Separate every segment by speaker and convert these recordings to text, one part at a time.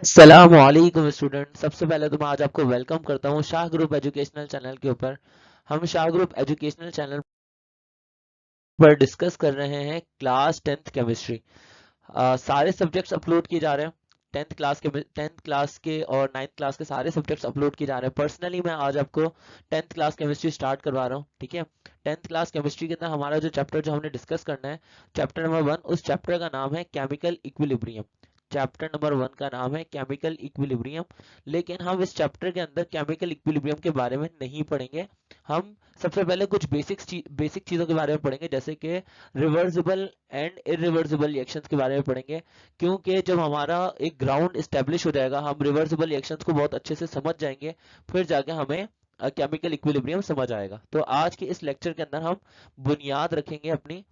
Speaker 1: अस्सलामुअलैकुम स्टूडेंट। सबसे पहले तो मैं आज आपको वेलकम करता हूँ शाह ग्रुप एजुकेशनल चैनल के ऊपर। हम शाह ग्रुप एजुकेशनल चैनल पर डिस्कस कर रहे हैं क्लास 10th केमिस्ट्री। सारे सब्जेक्ट्स अपलोड किए जा रहे हैं। 10th क्लास के और 9th क्लास के सारे सब्जेक्ट्स अपलोड किए जा रहे हैं। पर्सनली मैं आज आपको 10th क्लास केमिस्ट्री स्टार्ट करवा रहा हूँ, ठीक है। 10th क्लास केमिस्ट्री के अंदर हमारा जो चैप्टर जो हमने डिस्कस करना है, चैप्टर नंबर 1, उस चैप्टर का नाम है केमिकल इक्विलिब्रियम। चैप्टर नंबर 1 का नाम है केमिकल इक्विलिब्रियम। लेकिन हम इस चैप्टर के अंदर केमिकल इक्विलिब्रियम के बारे में नहीं पढ़ेंगे। हम सबसे पहले कुछ बेसिक चीज़ों के बारे में पढ़ेंगे, जैसे कि रिवर्सिबल एंड इरिवर्सिबल रिएक्शंस के बारे में पढ़ेंगे। क्योंकि जब हमारा एक ग्राउंड इस्टेब्लिश हो जाएगा, हम रिवर्सिबल रिएक्शंस को बहुत अच्छे से समझ जाएंगे, फिर जाके हमें केमिकल इक्विलिब्रियम समझ आएगा। तो आज के इस लेक्चर के अंदर हम बुनियाद रखेंगे अपनी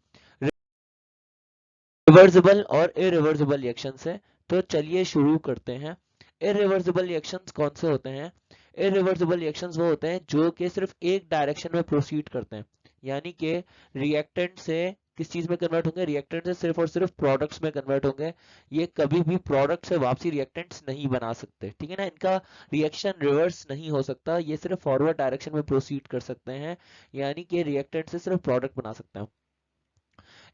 Speaker 1: रिवर्सिबल और इरिवर्सिबल रिएक्शन से। तो चलिए शुरू करते हैं। इरिवर्सिबल रिएक्शंस कौन से होते हैं? इरिवर्सिबल रिएक्शंस वो होते हैं जो कि सिर्फ एक डायरेक्शन में प्रोसीड करते हैं, यानी कि रिएक्टेंट से किस चीज में कन्वर्ट होंगे? रिएक्टेंट से सिर्फ और सिर्फ प्रोडक्ट्स में कन्वर्ट होंगे। ये कभी भी प्रोडक्ट से वापसी रिएक्टेंट्स नहीं बना सकते, ठीक है ना। इनका रिएक्शन रिवर्स नहीं हो सकता, ये सिर्फ फॉरवर्ड डायरेक्शन में प्रोसीड कर सकते हैं, यानी कि रिएक्टेंट से सिर्फ प्रोडक्ट बना सकते हैं।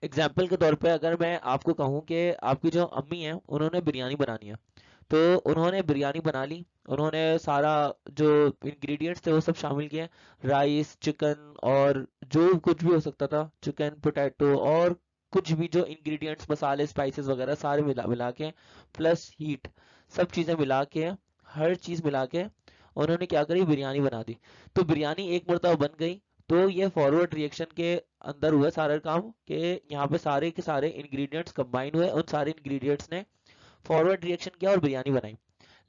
Speaker 1: एग्जाम्पल के तौर पे अगर मैं आपको कहूँ कि आपकी जो अम्मी है उन्होंने बिरयानी बनानी है, तो उन्होंने बिरयानी बना ली। उन्होंने सारा जो इंग्रेडिएंट्स थे वो सब शामिल किए, राइस, चिकन और जो कुछ भी हो सकता था, चिकन, पोटैटो और कुछ भी जो इंग्रेडिएंट्स, मसाले, स्पाइसेस वगैरह सारे मिला मिला के, प्लस हीट, सब चीज़ें मिला के, हर चीज़ मिला के उन्होंने क्या करी? बिरयानी बना दी। तो बिरयानी एक मरतबा बन गई। तो ये फॉरवर्ड रिएक्शन के अंदर हुआ सारा काम कि यहाँ पे सारे के सारे इंग्रेडिएंट्स कंबाइन हुए, उन सारे इंग्रेडिएंट्स ने फॉरवर्ड रिएक्शन किया और बिरयानी बनाई।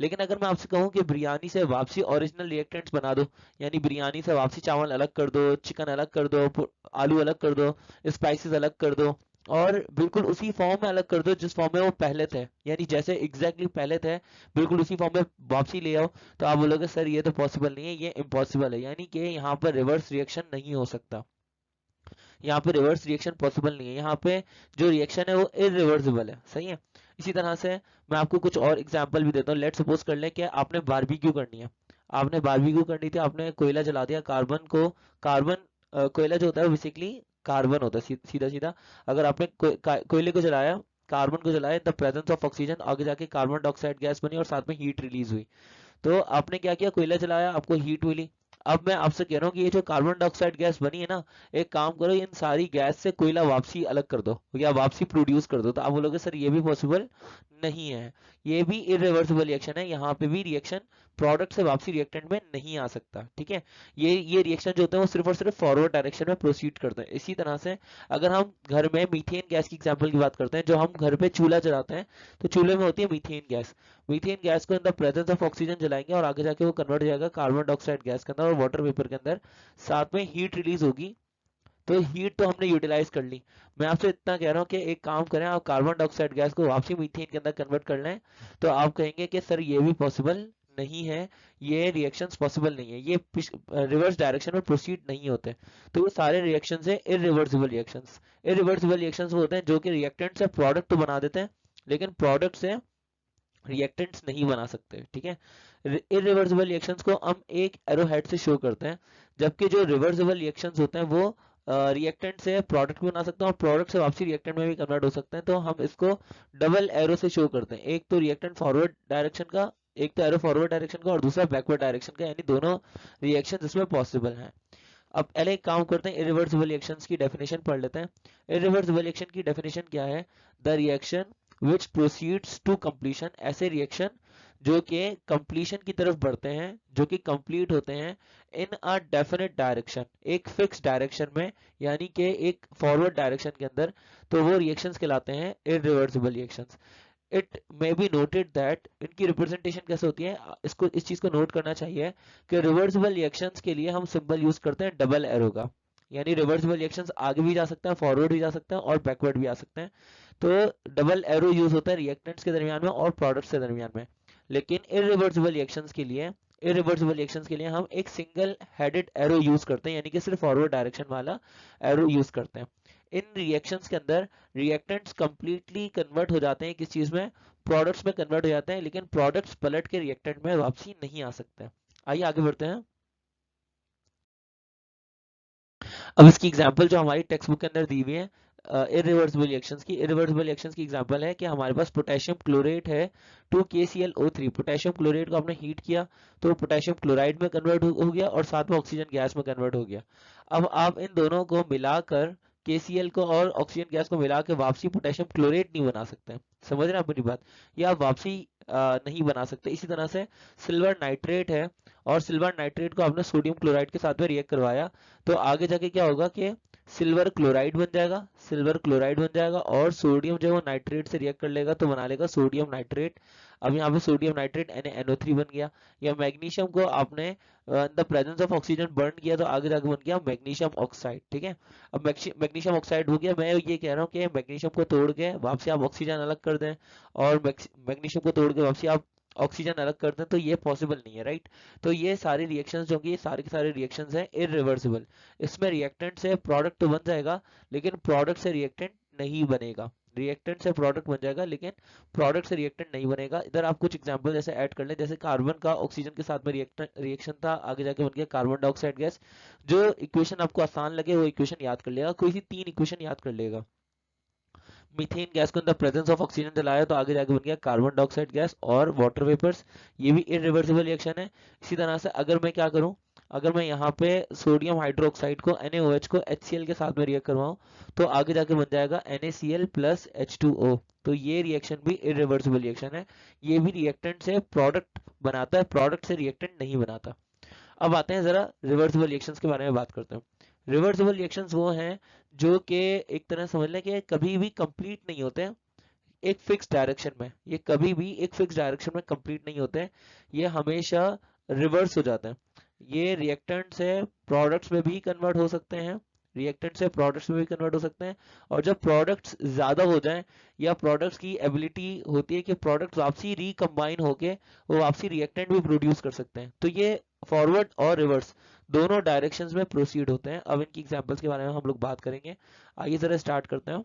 Speaker 1: लेकिन अगर मैं आपसे कहूँ कि बिरयानी से वापसी ओरिजिनल रिएक्टेंट्स बना दो, यानी बिरयानी से वापसी चावल अलग कर दो, चिकन अलग कर दो, आलू अलग कर दो, स्पाइसेस अलग कर दो, और बिल्कुल उसी फॉर्म में अलग कर दो जिस फॉर्म में वो पहले थे, यानी जैसे एग्जैक्टली पहले थे बिल्कुल उसी फॉर्म में वापसी ले आओ, तो आप बोलोगे सर ये तो पॉसिबल नहीं है, ये इम्पॉसिबल है, यानी कि यहाँ पर रिवर्स रिएक्शन नहीं हो सकता। यहाँ पे रिवर्स रिएक्शन पॉसिबल नहीं है। यहाँ पे जो रिएक्शन है वो इरिवर्सिबल है, सही है। इसी तरह से मैं आपको कुछ और एग्जांपल भी देता हूँ। लेट सपोज कर लें कि आपने बारबेक्यू करनी है। आपने बारबेक्यू करनी थी, आपने कोयला जला दिया, कार्बन कोयला जो होता है बेसिकली कार्बन होता है, सीधा सीधा। अगर आपने कोयले को जलाया, कार्बन को जलाया, इन द प्रेजेंस ऑफ ऑक्सीजन, आगे जाके कार्बन डाइऑक्साइड गैस बनी और साथ में हीट रिलीज हुई। तो आपने क्या किया? कोयला जलाया, आपको हीट मिली। अब मैं आपसे कह रहा हूँ कि ये जो कार्बन डाइऑक्साइड गैस बनी है ना, एक काम करो, इन सारी गैस से कोयला वापसी अलग कर दो या वापसी प्रोड्यूस कर दो। तो आप बोलोगे सर ये भी पॉसिबल नहीं है, ये भी इरिवर्सिबल रिएक्शन है, यहाँ पे भी रिएक्शन प्रोडक्ट से वापसी रिएक्टेंट में नहीं आ सकता, ठीक है। ये रिएक्शन जो होते हैं वो सिर्फ और सिर्फ फॉरवर्ड डायरेक्शन में प्रोसीड करते हैं। इसी तरह से अगर हम घर में मीथेन गैस की एग्जाम्पल की बात करते हैं, जो हम घर पे चूल्हा जलाते हैं, तो चूल्हे में होती है मीथेन गैस। मीथेन गैस को in the presence of oxygen जलाएंगे और आगे जाके वो कन्वर्ट हो जाएगा कार्बन डाइऑक्साइड गैस के अंदर और वाटर वेपर के अंदर, साथ में हीट रिलीज होगी। तो हीट तो हमने यूटिलाइज कर ली। मैं आपसे इतना कह रहा हूँ कि एक काम करें, आप कार्बन डाइऑक्साइड गैस को वापसी मीथेन के अंदर कन्वर्ट कर लें, तो आप कहेंगे कि सर ये भी पॉसिबल नहीं है, ये रिएक्शंस पॉसिबल नहीं है, ये रिवर्स डायरेक्शन में प्रोसीड नहीं होते। तो ये सारे रिएक्शंस है इरिवर्सिबल रिएक्शंस। इरिवर्सिबल रिएक्शंस वो होते हैं जो कि रिएक्टेंट से प्रोडक्ट तो बना देते हैं, लेकिन प्रोडक्ट से रिएक्टेंट्स नहीं बना सकते, ठीक है। इरिवर्सिबल रिएक्शंस को हम एक एरो हेड से शो करते हैं, जबकि जो रिवर्सिबल रिएक्शंस होते हैं वो रिएक्टेंट से प्रोडक्ट भी बना सकते हैं और प्रोडक्ट से वापसी रिएक्टेंट में भी कन्वर्ट हो सकते हैं। तो हम इसको डबल एरो से शो करते हैं, एक तो रिएक्टेंट फॉरवर्ड डायरेक्शन का, एक तो एरो फॉरवर्ड डायरेक्शन का और दूसरा बैकवर्ड डायरेक्शन का, यानी दोनों रिएक्शन इसमें पॉसिबल हैं। अब पहले एक काम करते हैं, इरिवर्सिबल रिएक्शंस की डेफिनेशन पढ़ लेते हैं। इरिवर्सिबल रिएक्शन की डेफिनेशन क्या है? The reaction which proceeds to completion, ऐसे रिएक्शन जो कि कंप्लीशन की तरफ बढ़ते हैं, जो कि कंप्लीट होते हैं इन अ डेफिनेट डायरेक्शन, एक फिक्स डायरेक्शन में, यानी कि एक फॉरवर्ड डायरेक्शन के अंदर, तो वो रिएक्शंस कहलाते हैं irreversible reactions. It may be noted that, इनकी रिप्रेजेंटेशन कैसे होती है, इसको इस चीज को नोट करना चाहिए कि रिवर्सिबल रिएक्शंस के लिए हम सिंबल यूज करते हैं डबल एरो का। यानी रिवर्सिबल रिएक्शंस आगे भी जा सकते हैं, फॉरवर्ड भी जा सकते हैं और बैकवर्ड भी आ सकते हैं। तो डबल एरो यूज होता है रिएक्टेंट्स के दरमियान में और प्रोडक्ट्स के दरमियान में। लेकिन इरिवर्सिबल रिएक्शंस के लिए हम एक सिंगल हेडेड एरो यूज करते हैं, यानी कि सिर्फ फॉरवर्ड डायरेक्शन वाला एरो यूज करते हैं। इन रिएक्शंस के अंदर रिएक्टेंट्स कंप्लीटली कन्वर्ट हो जाते हैं किस चीज में? प्रोडक्ट्स में कन्वर्ट हो जाते हैं, लेकिन प्रोडक्ट्स पलट के रिएक्टेंट में वापसी नहीं आ सकते हैं। आइए आगे बढ़ते हैं। अब इसकी एग्जांपल जो हमारी टेक्स्ट बुक के अंदर दी हुई है इरिवर्सिबल रिएक्शंस की, इरिवर्सिबल रिएक्शंस की एग्जांपल है कि हमारे पास पोटेशियम क्लोरेट है 2KClO3। पोटेशियम क्लोरेट को आपने हीट किया तो पोटेशियम क्लोराइड में कन्वर्ट हो गया और साथ में ऑक्सीजन गैस में कन्वर्ट हो गया। अब आप इन दोनों को मिलाकर KCl को और ऑक्सीजन गैस को मिला के वापसी पोटेशियम क्लोरेट नहीं बना सकते हैं। समझ रहे हैं आप मेरी बात? ये आप वापसी नहीं बना सकते। इसी तरह से सिल्वर नाइट्रेट है और सिल्वर नाइट्रेट को आपने सोडियम क्लोराइड के साथ में रिएक्ट करवाया तो आगे जाके क्या होगा कि सिल्वर क्लोराइड बन जाएगा, सिल्वर क्लोराइड बन जाएगा और सोडियम जो है वो नाइट्रेट से रिएक्ट कर लेगा तो बना लेगा सोडियम नाइट्रेट। अब यहाँ पे सोडियम नाइट्रेट NaNO3 बन गया। या मैग्नीशियम को आपने इन the presence of oxygen burn किया तो आगे जाके बन गया मैग्नीशियम ऑक्साइड। ठीक है, अब मैग्नीशियम ऑक्साइड हो गया। मैं ये कह रहा हूँ कि मैग्नीशियम को तोड़ के वापसी आप ऑक्सीजन अलग कर दें और मैग्नीशियम को तोड़ के वापसी आप ऑक्सीजन अलग कर दें, तो ये पॉसिबल नहीं है, राइट। तो ये सारे रिएक्शंस जो कि ये सारे के सारे रिएक्शंस हैं इरिवर्सिबल। इसमें रिएक्टेंट से प्रोडक्ट तो बन जाएगा लेकिन प्रोडक्ट से रिएक्टेंट नहीं बनेगा। रिएक्टेंट से प्रोडक्ट बन जाएगा लेकिन प्रोडक्ट से रिएक्टेंट नहीं बनेगा। इधर आप कुछ एग्जांपल जैसे ऐड कर लें, जैसे कार्बन का ऑक्सीजन के साथ में रिएक्शन था, आगे जाके बन गया कार्बन डाइऑक्साइड गैस। जो इक्वेशन आपको आसान लगे वो इक्वेशन याद कर लेगा, कोई सी 3 इक्वेशन याद कर लेगा। मीथेन गैस को in the presence of oxygen जलाया तो आगे जाके बन गया कार्बन डाइऑक्साइड गैस और वाटर वेपर्स। ये भी इरिवर्सिबल रिएक्शन है। इसी तरह से अगर मैं क्या करूं, अगर मैं यहाँ पे सोडियम हाइड्रोक्साइड को NaOH को HCl के साथ में रिएक्ट करवाऊं तो आगे जाके बन जाएगा NaCl प्लस H2O। तो ये रिएक्शन भी इरिवर्सिबल रिएक्शन है। ये भी रिएक्टेंट से प्रोडक्ट बनाता है, प्रोडक्ट से रिएक्टेंट नहीं बनाता। अब आते हैं जरा रिवर्सिबल रिएक्शंस के बारे में बात करते हैं। रिवर्सिबल रिएक्शंस वो हैं जो कि एक तरह समझ लें कि कभी भी कंप्लीट नहीं होते हैं एक फिक्स डायरेक्शन में। ये कभी भी एक फिक्स डायरेक्शन में कंप्लीट नहीं होते हैं, ये हमेशा रिवर्स हो जाते हैं। ये रिएक्टेंट से प्रोडक्ट्स में भी कन्वर्ट हो सकते हैं, रिएक्टेंट से प्रोडक्ट्स में भी कन्वर्ट हो सकते हैं। और जब प्रोडक्ट्स ज़्यादा हो जाएं या प्रोडक्ट्स की एबिलिटी होती है कि प्रोडक्ट्स वापसी रिकम्बाइन होके वो वापसी रिएक्टेंट भी प्रोड्यूस कर सकते हैं, तो ये फॉरवर्ड और रिवर्स दोनों डायरेक्शंस में प्रोसीड होते हैं। अब इनकी एग्जांपल्स के बारे में हम लोग बात करेंगे। आइए जरा स्टार्ट करते हैं।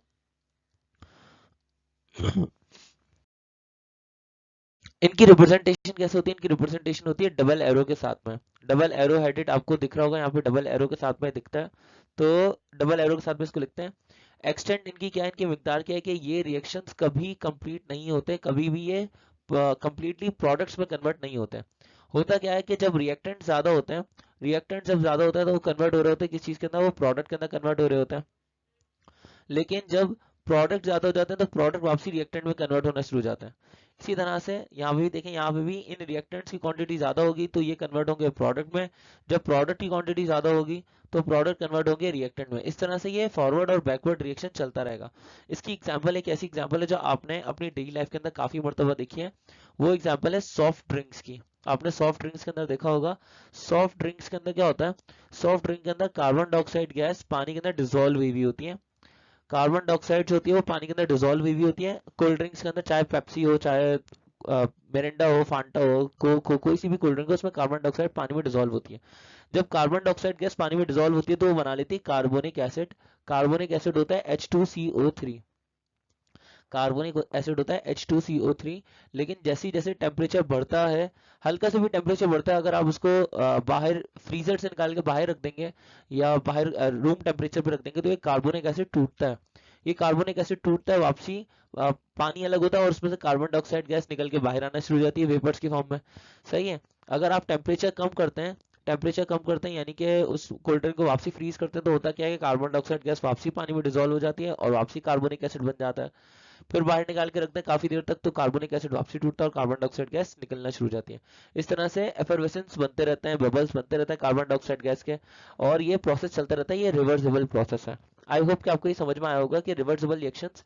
Speaker 1: इनकी रिप्रेजेंटेशन कैसे होती है? इनकी रिप्रेजेंटेशन होती है डबल एरो के साथ में। डबल एरो हेडेड आपको दिख रहा होगा, यहाँ पे डबल एरो के साथ में दिखता है, तो डबल एरो के साथ में इसको लिखते हैं। एक्सटेंट इनकी क्या है, इनकी मिकदार क्या है कि ये रिएक्शंस कभी कंप्लीट नहीं होते, कभी भी ये कंप्लीटली प्रोडक्ट्स में कन्वर्ट नहीं होते। होता क्या है कि जब रिएक्टेंट ज्यादा होते हैं, रिएक्टेंट जब ज्यादा होता है तो वो कन्वर्ट हो रहे होते हैं किस चीज के अंदर, वो प्रोडक्ट के अंदर कन्वर्ट हो रहे होते हैं। लेकिन जब प्रोडक्ट ज्यादा हो जाते हैं तो प्रोडक्ट वापसी रिएक्टेंट में कन्वर्ट होना शुरू हो जाता है। इसी तरह से यहाँ पे भी देखें, यहाँ पे भी इन रिएक्टेंट्स की क्वांटिटी ज्यादा होगी तो ये कन्वर्ट होंगे प्रोडक्ट में, जब प्रोडक्ट की क्वांटिटी ज्यादा होगी तो प्रोडक्ट कन्वर्ट होंगे रिएक्टेंट में। इस तरह से ये फॉरवर्ड और बैकवर्ड रिएक्शन चलता रहेगा। इसकी एग्जांपल एक ऐसी एग्जांपल है जो आपने अपनी डेली लाइफ के अंदर काफी मर्तबा देखी है, वो एग्जांपल है सॉफ्ट ड्रिंक्स की। आपने सॉफ्ट ड्रिंक्स के अंदर देखा होगा, सॉफ्ट ड्रिंक्स के अंदर क्या होता है, सॉफ्ट ड्रिंक के अंदर कार्बन डाइऑक्साइड गैस पानी के अंदर डिजोल्व हुई हुई होती है। कार्बन डाइऑक्साइड जो होती है वो पानी के अंदर डिजोल्व हुई हुई होती है। कोल्ड ड्रिंक्स के अंदर चाहे पेप्सी हो, चाहे मिरिंडा हो, फांटा हो, कोई सी भी कोल्ड ड्रिंक हो, उसमें कार्बन डाइऑक्साइड पानी में डिजोल्व होती है। जब कार्बन डाइऑक्साइड गैस पानी में डिजोल्व होती है तो वो बना लेती है कार्बोनिक एसिड। कार्बोनिक एसिड होता है H2CO3। कार्बोनिक एसिड होता है H2CO3। लेकिन जैसे जैसे टेम्परेचर बढ़ता है, हल्का से भी टेम्परेचर बढ़ता है, अगर आप उसको बाहर फ्रीजर से निकाल के बाहर रख देंगे या बाहर रूम टेम्परेचर पे रख देंगे तो ये कार्बोनिक एसिड टूटता है। ये कार्बोनिक एसिड टूटता है, वापसी पानी अलग होता है और उसमें से कार्बन डाइऑक्साइड गैस निकल के बाहर आना शुरू हो जाती है वेपर्स की फॉर्म में। सही है। अगर आप टेम्परेचर कम करते हैं, टेम्परेचर कम करते हैं यानी कि उस कोल्ड ड्रिंक को वापसी फ्रीज करते हैं तो होता क्या है कि कार्बन डाइऑक्साइड गैस वापसी पानी में डिजोल्व हो जाती है और वापसी कार्बोनिक एसिड बन जाता है। फिर बाहर निकाल के रखते हैं काफी देर तक तो कार्बोनिक एसिड वापसी टूटता है और कार्बन डाइऑक्साइड गैस निकलना शुरू हो जाती है। इस तरह से एफरवेसेंस बनते रहते हैं, बबल्स बनते रहते हैं कार्बन डाइऑक्साइड गैस के, और ये प्रोसेस चलता रहता है। ये रिवर्सिबल प्रोसेस है। आई होप कि आपको ये समझ में आया होगा कि रिवर्सिबल रिएक्शंस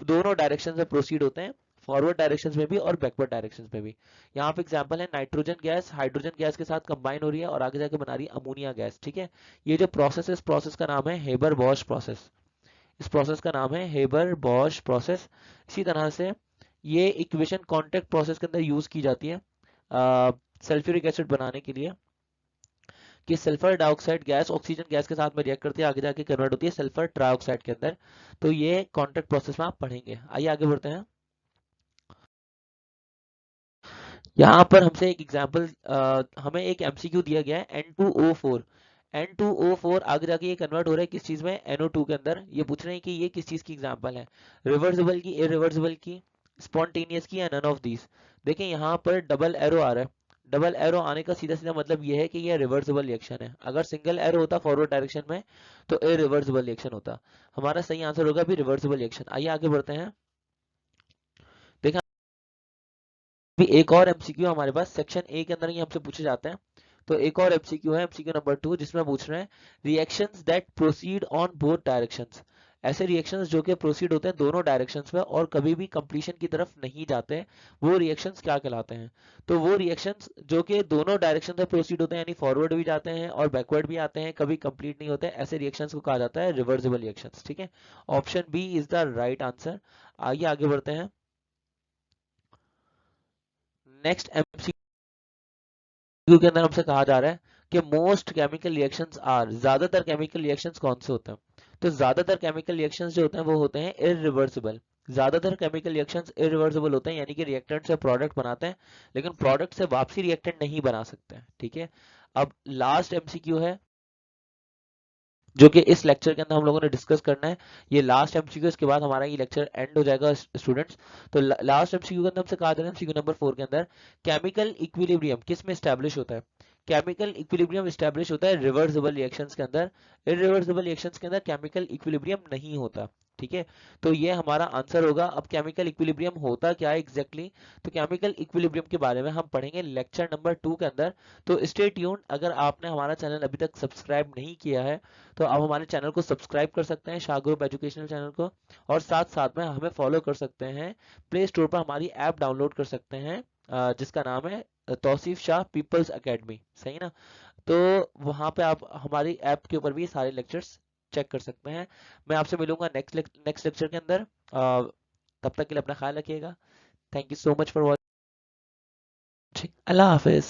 Speaker 1: दोनों डायरेक्शन में प्रोसीड होते हैं, फॉरवर्ड डायरेक्शंस में भी और बैकवर्ड डायरेक्शंस में भी। यहाँ पे एग्जांपल है नाइट्रोजन गैस हाइड्रोजन गैस के साथ कंबाइन हो रही है और आगे जाके बना रही है अमोनिया गैस। ठीक है, ये जो प्रोसेस है इस प्रोसेस का नाम है हेबर बॉश प्रोसेस। इस प्रोसेस का नाम है हेबर बॉश प्रोसेस। इसी तरह से ये इक्वेशन कॉन्टैक्ट प्रोसेस के अंदर यूज की जाती है सल्फ्यूरिक एसिड बनाने के लिए, कि sulphur dioxide gas oxygen gas के साथ में रिएक्ट करती है, आगे जाके कन्वर्ट होती है सल्फर ट्राइऑक्साइड के अंदर। तो ये कॉन्टैक्ट प्रोसेस में आप पढ़ेंगे। आइए आगे बढ़ते हैं। यहाँ पर हमसे एक एग्जांपल, हमें एक एमसीक्यू दिया गया है N2O4। N2O4 आगे जाके ये कन्वर्ट हो रहा है किस चीज में, NO2 के अंदर। ये पूछ रहे हैं कि ये किस चीज की एग्जांपल है, रिवर्सिबल की, इरिवर्सिबल की, स्पॉन्टेनियस की, या नन ऑफ दीज। देखें यहाँ पर डबल एरो आ रहा है। डबल एरो आने का सीधा सीधा मतलब ये है कि ये रिवर्सिबल रिएक्शन है। अगर सिंगल एरो होता फॉरवर्ड डायरेक्शन में तो इरिवर्सिबल रिएक्शन होता। हमारा सही आंसर होगा भी रिवर्सिबल रिएक्शन। आइए आगे बढ़ते हैं। देखा भी एक और एमसीक्यू हमारे पास सेक्शन ए के अंदर ही हमसे पूछे जाते हैं। तो एक और एमसीक्यू है, एमसीक्यू नंबर 2, जिसमें पूछ रहे हैं reactions that proceed on both directions. ऐसे रिएक्शंस जो कि प्रोसीड होते हैं दोनों डायरेक्शंस में और कभी भी कंप्लीशन की तरफ नहीं जाते, वो रिएक्शंस क्या कहलाते हैं। तो वो रिएक्शंस जो कि दोनों डायरेक्शन में प्रोसीड होते हैं, यानी फॉरवर्ड भी जाते हैं और बैकवर्ड भी आते हैं, कभी कंप्लीट नहीं होते, ऐसे रिएक्शंस को कहा जाता है रिवर्सिबल रिएक्शंस। ठीक है, option B is the right answer. आइए आगे बढ़ते हैं। नेक्स्ट एमसीक्यू के अंदर हमसे कहा जा रहा है कि मोस्ट केमिकल रिएक्शंस आर, ज्यादातर केमिकल रिएक्शंस कौन से होते हैं। तो ज्यादातर केमिकल रिएक्शंस जो होते हैं वो होते हैं इरिवर्सिबल। ज्यादातर केमिकल रिएक्शंस इरिवर्सिबल होते हैं, यानी कि रिएक्टेंट से प्रोडक्ट बनाते हैं लेकिन प्रोडक्ट से वापसी रिएक्टेंट नहीं बना सकते हैं। ठीक है, अब लास्ट एमसीक्यू है जो कि इस लेक्चर के अंदर हम लोगों ने डिस्कस करना है। ये लास्ट एमसीक्यू, इसके बाद हमारा ये लेक्चर एंड हो जाएगा स्टूडेंट्स। तो लास्ट एमसीक्यू के अंदर हमसे कहा जा रहा है, एमसीक्यू नंबर 4 के अंदर, केमिकल इक्विलिब्रियम किस में स्टैब्लिश होता है। केमिकल इक्विलिब्रियम स्टैब्लिश होता है रिवर्सिबल रिएक्शंस के अंदर। इरिवर्सिबल रिएक्शंस के अंदर केमिकल इक्विलिब्रियम नहीं होता। ठीक है, तो ये हमारा आंसर होगा। अब केमिकल इक्विलिब्रियम होता क्या है एग्जैक्टली exactly? तो केमिकल इक्विलिब्रियम के बारे में हम पढ़ेंगे लेक्चर नंबर 2 के अंदर। तो स्टे ट्यून्ड। अगर आपने हमारा चैनल अभी तक सब्सक्राइब नहीं किया है तो आप हमारे चैनल को सब्सक्राइब कर सकते हैं, शाह ग्रुप एजुकेशनल चैनल को, और साथ साथ में हमें फॉलो कर सकते हैं। प्ले स्टोर पर हमारी ऐप डाउनलोड कर सकते हैं, जिसका नाम है तौसीफ शाह पीपल्स एकेडमी। सही ना, तो वहाँ पे आप हमारी ऐप के ऊपर भी सारे लेक्चर्स चेक कर सकते हैं। मैं आपसे मिलूंगा नेक्स्ट लेक्चर के अंदर। तब तक के लिए अपना ख्याल रखिएगा। Thank you so much for watching. Allah Hafiz.